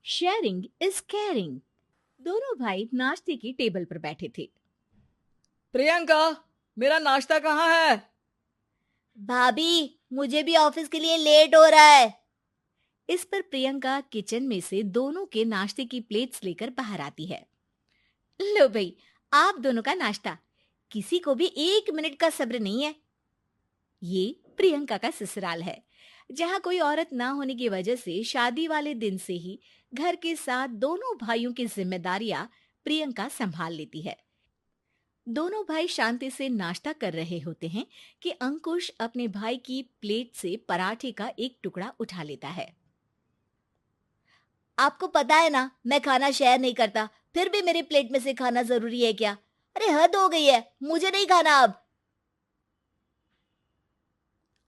Sharing is caring. दोनों भाई नाश्ते की टेबल पर बैठे थे। प्रियंका, मेरा नाश्ता कहाँ है? भाभी, मुझे भी ऑफिस के लिए लेट हो रहा है। इस पर प्रियंका किचन में से दोनों के नाश्ते की प्लेट्स लेकर बाहर आती है। लो भाई, आप दोनों का नाश्ता। किसी को भी 1 मिनट का सब्र नहीं है। ये प्रियंका का ससुराल है, जहाँ कोई औरत ना होने की वजह से शादी वाले दिन से ही घर के साथ दोनों भाइयों की जिम्मेदारियां प्रियंका संभाल लेती है। दोनों भाई शांति से नाश्ता कर रहे होते हैं कि अंकुश अपने भाई की प्लेट से पराठे का एक टुकड़ा उठा लेता है। आपको पता है ना, मैं खाना शेयर नहीं करता, फिर भी मेरी प्लेट में से खाना जरूरी है क्या? अरे हद हो गई है, मुझे नहीं खाना अब।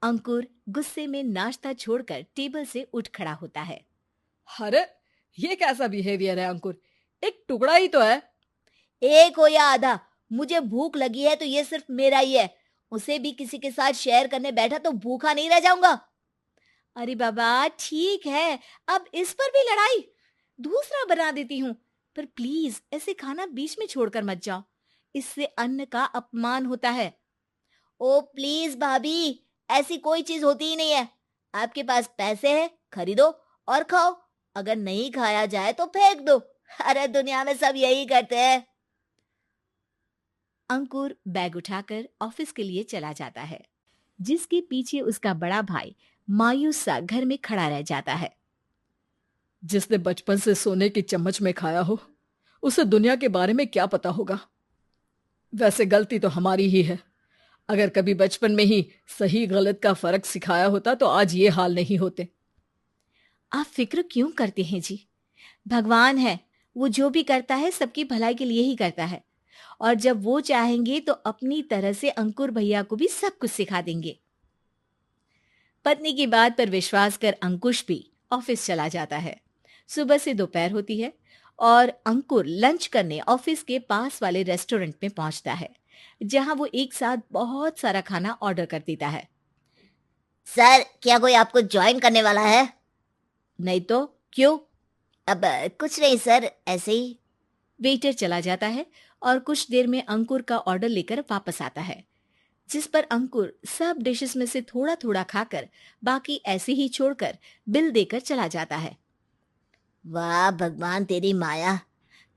अंकुर गुस्से में नाश्ता छोड़कर टेबल से उठ खड़ा होता है। अरे, ये कैसा बिहेवियर है अंकुर? एक टुकड़ा ही तो है। एक हो या आधा, मुझे भूख लगी है तो ये सिर्फ मेरा ही है। उसे भी किसी के साथ शेयर करने बैठा तो भूखा नहीं रह जाऊंगा। अरे बाबा ठीक है, अब इस पर भी लड़ाई। दूसरा बना देती हूँ, पर प्लीज ऐसे खाना बीच में छोड़कर मत जाओ। इससे अन्न का अपमान होता है। ओ प्लीज भाभी, ऐसी कोई चीज होती ही नहीं है। आपके पास पैसे हैं, खरीदो और खाओ। अगर नहीं खाया जाए तो फेंक दो। अरे दुनिया में सब यही करते हैं। अंकुर बैग उठाकर ऑफिस के लिए चला जाता है, जिसके पीछे उसका बड़ा भाई मायूस सा घर में खड़ा रह जाता है। जिसने बचपन से सोने की चम्मच में खाया हो, उसे दुनिया के बारे में क्या पता होगा। वैसे गलती तो हमारी ही है। अगर कभी बचपन में ही सही गलत का फर्क सिखाया होता तो आज ये हाल नहीं होते। आप फिक्र क्यों करते हैं जी? भगवान है, वो जो भी करता है सबकी भलाई के लिए ही करता है। और जब वो चाहेंगे तो अपनी तरह से अंकुर भैया को भी सब कुछ सिखा देंगे। पत्नी की बात पर विश्वास कर अंकुश भी ऑफिस चला जाता है। सुबह से दोपहर होती है और अंकुर लंच करने ऑफिस के पास वाले रेस्टोरेंट में पहुंचता है, जहां वो एक साथ बहुत सारा खाना ऑर्डर कर देता है। सर, क्या कोई आपको ज्वाइन करने वाला है? नहीं तो क्यों? अब कुछ नहीं सर, ऐसे ही। वेटर चला जाता है और कुछ देर में अंकुर का ऑर्डर लेकर वापस आता है, जिस पर अंकुर सब डिशेस में से थोड़ा थोड़ा खाकर बाकी ऐसे ही छोड़कर बिल देकर चला जाता है। वाह भगवान, तेरी माया।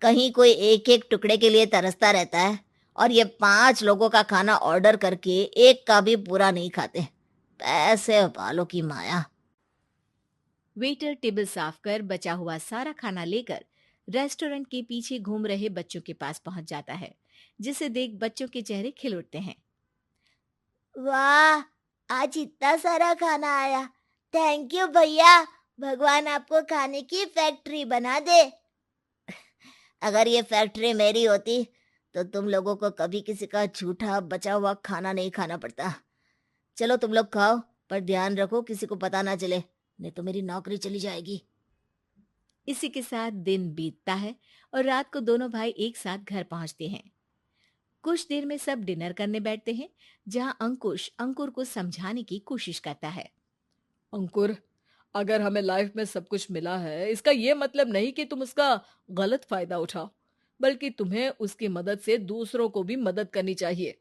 कहीं कोई एक एक टुकड़े के लिए तरसता रहता है और ये 5 लोगों का खाना ऑर्डर करके एक का भी पूरा नहीं खाते। पैसे वालों की माया। वेटर टेबल साफ कर बचा हुआ सारा खाना लेकर रेस्टोरेंट के पीछे घूम रहे बच्चों के पास पहुंच जाता है, जिसे देख बच्चों के चेहरे खिल उठते हैं। वाह, आज इतना सारा खाना आया। थैंक यू भैया। भगवान आपको खाने की फैक्ट्री बना दे। अगर ये फैक्ट्री मेरी होती तो तुम लोगों को कभी किसी का झूठा बचा हुआ खाना नहीं खाना पड़ता। चलो तुम लोग खाओ, पर ध्यान रखो किसी को पता ना चले, नहीं तो मेरी नौकरी चली जाएगी। इसी के साथ दिन बीतता है और रात को दोनों भाई एक साथ घर पहुंचते हैं। कुछ देर में सब डिनर करने बैठते हैं, जहां अंकुश अंकुर को समझाने की कोशिश करता है। अंकुर, अगर हमें लाइफ में सब कुछ मिला है, इसका ये मतलब नहीं कि तुम उसका गलत फायदा उठाओ, बल्कि तुम्हें उसकी मदद से दूसरों को भी मदद करनी चाहिए।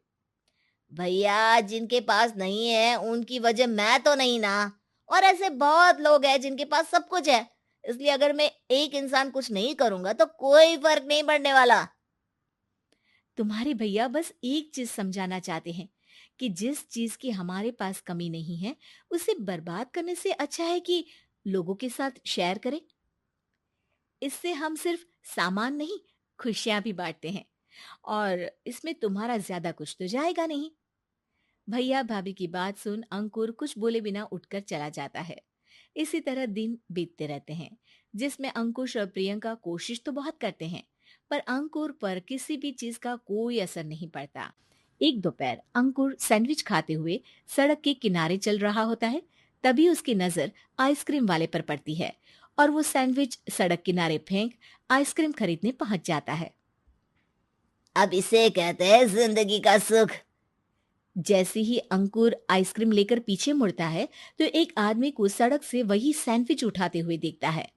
भैया, जिनके पास नहीं है उनकी वजह मैं तो नहीं ना। और ऐसे बहुत लोग हैं जिनके पास सब कुछ है। इसलिए अगर मैं एक इंसान कुछ नहीं करूंगा तो कोई फर्क नहीं पड़ने वाला। तुम्हारे भैया बस एक चीज समझाना चाहते हैं कि जिस चीज की हमारे पास कमी नहीं है, उसे बर्बाद करने से अच्छा है कि लोगों के साथ शेयर करें। इससे हम सिर्फ सामान नहीं, खुशियां भी बांटते हैं, और इसमें तुम्हारा ज्यादा कुछ तो जाएगा नहीं। भैया भाभी की बात सुन अंकुर कुछ बोले बिना उठकर चला जाता है। इसी तरह दिन बीतते रहते हैं, जिसमें अंकुश और प्रियंका कोशिश तो बहुत करते हैं, पर अंकुर पर किसी भी चीज का कोई असर नहीं पड़ता। एक दोपहर अंकुर सैंडविच खाते हुए सड़क के किनारे चल रहा होता है। तभी उसकी नजर आइसक्रीम वाले पर पड़ती है और वो सैंडविच सड़क किनारे फेंक आइसक्रीम खरीदने पहुंच जाता है। अब इसे कहते हैं जिंदगी का सुख। जैसे ही अंकुर आइसक्रीम लेकर पीछे मुड़ता है तो एक आदमी को सड़क से वही सैंडविच उठाते हुए देखता है।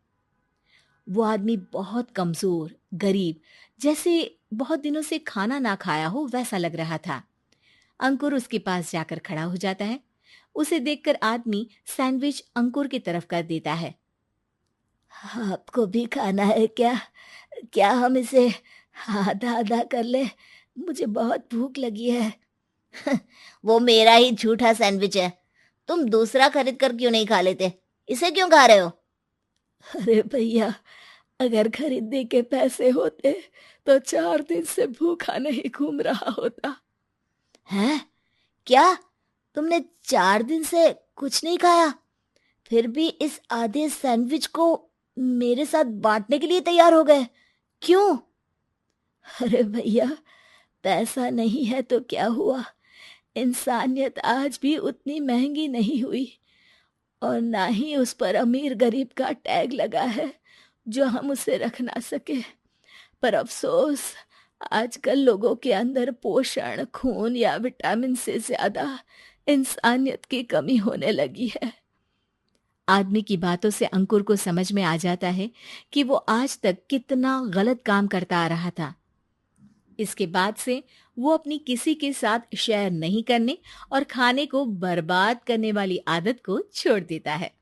वो आदमी बहुत कमजोर, गरीब, जैसे बहुत दिनों से खाना ना खाया हो वैसा लग रहा था। अंकुर उसके पास जाकर खड़ा हो जाता है। उसे देखकर आदमी सैंडविच अंकुर की तरफ कर देता है। आपको भी खाना है क्या? क्या हम इसे आधा आधा कर ले? मुझे बहुत भूख लगी है। वो मेरा ही झूठा सैंडविच है। तुम दूसरा खरीद कर क्यों नहीं खा लेते? इसे क्यों खा रहे हो? अरे भैया, अगर खरीदने के पैसे होते तो 4 दिन से भूखा नहीं घूम रहा होता। हैं? क्या? तुमने 4 दिन से कुछ नहीं खाया, फिर भी इस आधे सैंडविच को मेरे साथ बांटने के लिए तैयार हो गए? क्यों? अरे भैया, पैसा नहीं है तो क्या हुआ, इंसानियत आज भी उतनी महंगी नहीं हुई, और ना ही उस पर अमीर गरीब का टैग लगा है जो हम उसे रख ना सके। पर अफसोस, आजकल लोगों के अंदर पोषण, खून या विटामिन से ज्यादा इंसानियत की कमी होने लगी है। आदमी की बातों से अंकुर को समझ में आ जाता है कि वो आज तक कितना गलत काम करता आ रहा था। इसके बाद से वो अपनी किसी के साथ शेयर नहीं करने और खाने को बर्बाद करने वाली आदत को छोड़ देता है।